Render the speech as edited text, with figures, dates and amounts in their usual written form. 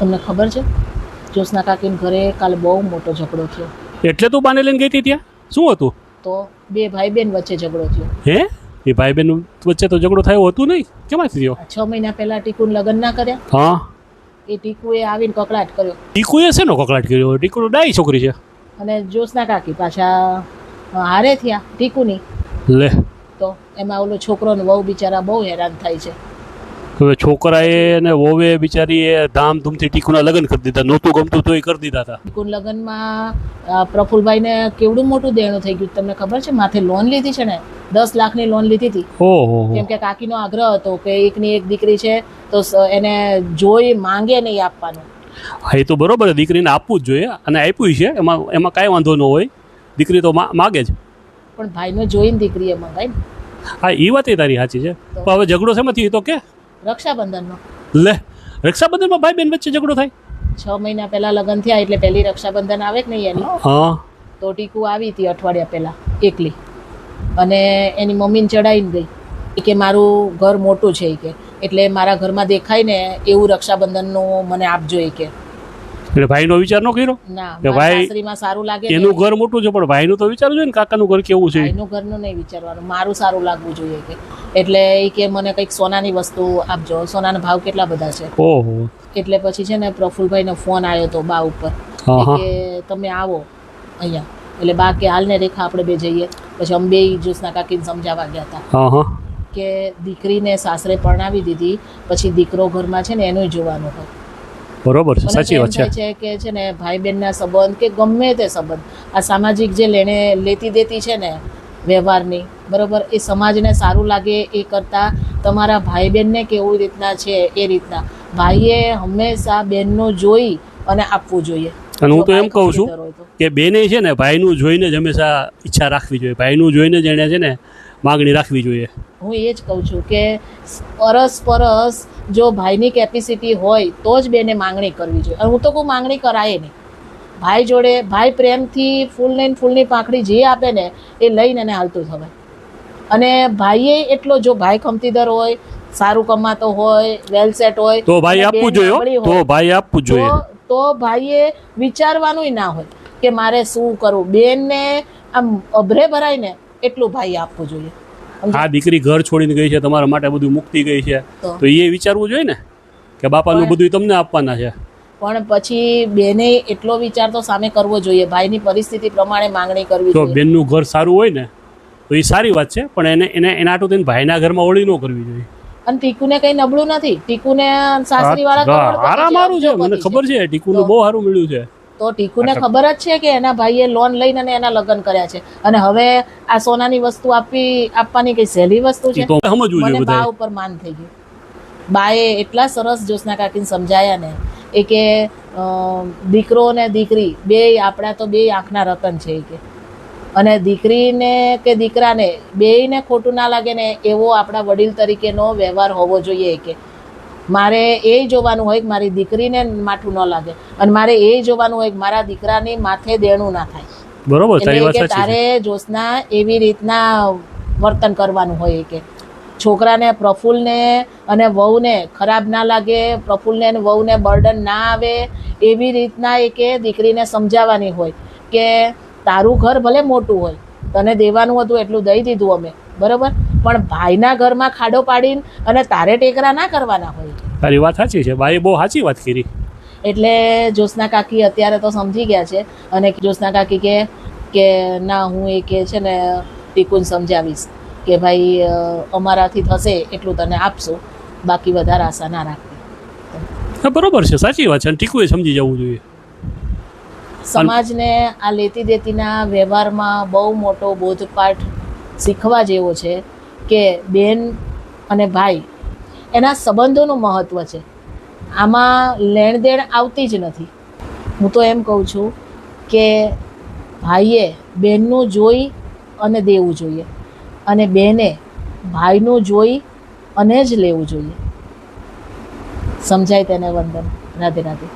તમને ખબર છે જ્યોત્સના કાકીને ઘરે કાલે બહુ મોટો ઝઘડો થયો. એટલે તું બાને લઈને ગઈ હતી ત્યાં? શું હતું? તો બે ભાઈ બેન વચ્ચે ઝઘડો થયો. હે? એ ભાઈ બહેન વચ્ચે તો ઝઘડો થયો હતું નહીં? કેમાંથી થયો? 6 મહિના પહેલા ટીકુને લગ્ન ના કર્યા. હા, એ ટીકુએ આવીને કકળાટ કર્યો. ટીકુએ શેનો કકળાટ કર્યો? ટીકુ તો ડાઈ છોકરી છે. અને જ્યોત્સના કાકી પાછા હારે થયા ટીકુની. લે, તો એમાં ઓલો છોકરો ને વહુ બિચારા બહુ હેરાન થાય છે. હવે છોકરાએ અને વહુએ બિચારીએ ધામધૂમથી ટીકુના લગ્ન કરી દીધા. નહોતું ગમતું તો એ કરી દીધા હતા. ટીકુન લગ્નમાં પ્રફુલભાઈને કેવડું મોટું દેણું થઈ ગયું તમને ખબર છે? માથે લોન લીધી છે ને, 10 લાખની લોન લીધી હતી. ઓહો, કેમ કે કાકીનો આગ્રહ હતો કે એકની એક દીકરી છે તો એને જોઈ માંગે નહીં આપવાનું. હા, એ તો બરોબર છે, દીકરીને આપવું જ જોઈએ અને આપ્યું છે. એમાં કાંઈ વાંધો ન હોય, દીકરી તો માગે જ. પણ ભાઈને જોઈને દીકરીએ મંગાઈ ને. હા, એ વાત એ તારી સાચી છે. પણ હવે ઝઘડો શેમાંથી? તો કે રક્ષાબંધનનો. લે, રક્ષાબંધનમાં ભાઈ બેન વચ્ચે ઝઘડો થાય? 6 મહિના પહેલા લગ્ન થયા એટલે પહેલી રક્ષાબંધન આવે કે નહીં એની. હા, તો ટીકુ આવી હતી અઠવાડિયા પહેલા એકલી, અને એની મમ્મીને ચડાવીને ગઈ કે મારું ઘર મોટું છે કે, એટલે મારા ઘરમાં દેખાય ને એવું રક્ષાબંધનનું મને આપજો કે. એટલે ભાઈનો વિચાર ન કર્યો ના, કે ભાઈ સાસરીમાં સારું લાગે. એનું ઘર મોટું છે પણ ભાઈનું તો વિચારવું જોઈએ ને, કાકાનું ઘર કેવું છે. ભાઈનું ઘરનું નહીં વિચારવાનું, મારું સારું લાગવું જોઈએ કે. એટલે એ કે મને કંઈક સોનાની વસ્તુ આપજો. સોનાના ભાવ કેટલા બધા છે. ઓહો. એટલે પછી છે ને પ્રફુલભાઈનો ફોન આવ્યો હતો બા ઉપર કે તમે આવો અહીંયા. એટલે બા કે હાલ ને રેખા આપણે બે જઈએ. પછી અમે બે જ્યોત્સના કાકીને સમજાવવા ગયા હતા કે દીકરીને સાસરે પરણાવી દીધી પછી દીકરો ઘરમાં છે ને એનું જોવાનું હોય. બરોબર છે, સાચી વાત છે કે છે ને ભાઈ બહેનના સંબંધ કે ગમે તે સંબંધ, આ સામાજિક જે લેતી દેતી છે ને વ્યવહારની, બરોબર, એ સમાજને સારું લાગે એ કરતાં તમારા ભાઈ બહેનને કેવું રીતના છે એ રીતના ભાઈએ હંમેશા બહેનનું જોઈ અને આપવું જોઈએ. અને હું તો એમ કહું છું કે બેને છે ને ભાઈનું જોઈને જ હંમેશા ઈચ્છા રાખવી જોઈએ. ભાઈનું જોઈને જ એને છે ને માગણી રાખવી જોઈએ. હું એ જ કહું છું કે પરસ જો ભાઈની કેપેસિટી હોય તો જ બેને માંગણી કરવી જોઈએ. અને હું તો કોઈ માંગણી કરાય નહીં. ભાઈ જોડે ભાઈ પ્રેમથી ફૂલની પાંખડી જે આપે ને એ લઈને એને હાલતું થવાય. અને ભાઈએ એટલો, જો ભાઈ ખમતીદર હોય, સારું કમાતો હોય, વેલ સેટ હોય, તો ભાઈ આપવું જોઈએ. તો ભાઈ આપવું જોઈએ. તો ભાઈએ વિચારવાનું ના હોય કે મારે શું કરવું. બેનને આમ અભરે ભરાય ને એટલું ભાઈ આપવું જોઈએ. આ દીકરી ઘર છોડીને ગઈ છે, તમારા માટે બધું મુક્તિ ગઈ છે, તો એ વિચારવું જોઈએ ને કે બાપાનું બધું તમને આપવાના છે. પણ પછી બેને એટલો વિચાર તો સામે કરવો જોઈએ. ભાઈની પરિસ્થિતિ પ્રમાણે માંગણી કરવી જોઈએ. તો બેનનું ઘર સારું હોય ને તો એ સારી વાત છે, પણ એના આટું થઈને ભાઈના ઘરમાં ઓળી ન કરવી જોઈએ. અને ટીકુને કઈ નબળું નથી. ટીકુને સાસરી વાળા આરામ સારું છે, મને ખબર છે. ટીકુનું બહુ સારું મળ્યું છે. તો ટીકુને ખબર જ છે કે એના ભાઈએ લોન લઈને અને એના લગ્ન કર્યા છે. અને હવે આ સોનાની વસ્તુ આપવાની કઈ સહેલી વસ્તુ છે? મને બા ઉપર માન થઈ ગયું. બાએ એટલા સરસ જ્યોત્સના કાકીને સમજાયા ને એ કે દીકરો ને દીકરી બે આપણા તો બે આંખના રતન છે કે, અને દીકરીને કે દીકરાને બેયને ખોટું ના લાગે ને એવો આપણા વડીલ તરીકેનો વ્યવહાર હોવો જોઈએ કે મારે એ જોવાનું હોય કે મારી દીકરીને માઠું ન લાગે, અને મારે એ જોવાનું હોય કે મારા દીકરાની માથે દેણું ના થાય. બરોબર, એટલે કે તારે જ્યોત્સના એવી રીતના વર્તન કરવાનું હોય કે છોકરાને, પ્રફુલ્લને અને વહુને ખરાબ ના લાગે, પ્રફુલ્લને અને વહુને બર્ડન ના આવે એવી રીતના એ કે દીકરીને સમજાવવાની હોય કે તારું ઘર ભલે મોટું હોય, તને દેવાનું હતું એટલું દઈ દીધું અમે, બરોબર, પણ ભાઈના ઘરમાં ખાડો પાડીને અને તારે ટેકરા ના કરવાના હોય. તારી વાત સાચી છે, ભાઈ બહુ સાચી વાત કરી. એટલે જ્યોત્સના કાકી અત્યારે તો સમજી ગયા છે. અને જ્યોત્સના કાકી કે ના, હું એ કે છે ને ટીકુને સમજાવીશ કે ભાઈ અમારાથી થશે એટલું તને આપશું, બાકી વધારે આશા ના રાખવી. બરોબર છે, સાચી વાત છે. અને ટીકુએ સમજી જવું જોઈએ. સમાજને આ લેતી દેતીના વ્યવહારમાં બહુ મોટો બોધપાઠ શીખવા જેવો છે કે બેન અને ભાઈ એના સંબંધોનું મહત્ત્વ છે. આમાં લેણ દેણ આવતી જ નથી. હું તો એમ કહું છું કે ભાઈએ બહેનનું જોઈ અને દેવું જોઈએ, અને બહેને ભાઈનું જોઈ અને જ લેવું જોઈએ. સમજાય તેને? વંદન. રાધે રાધે.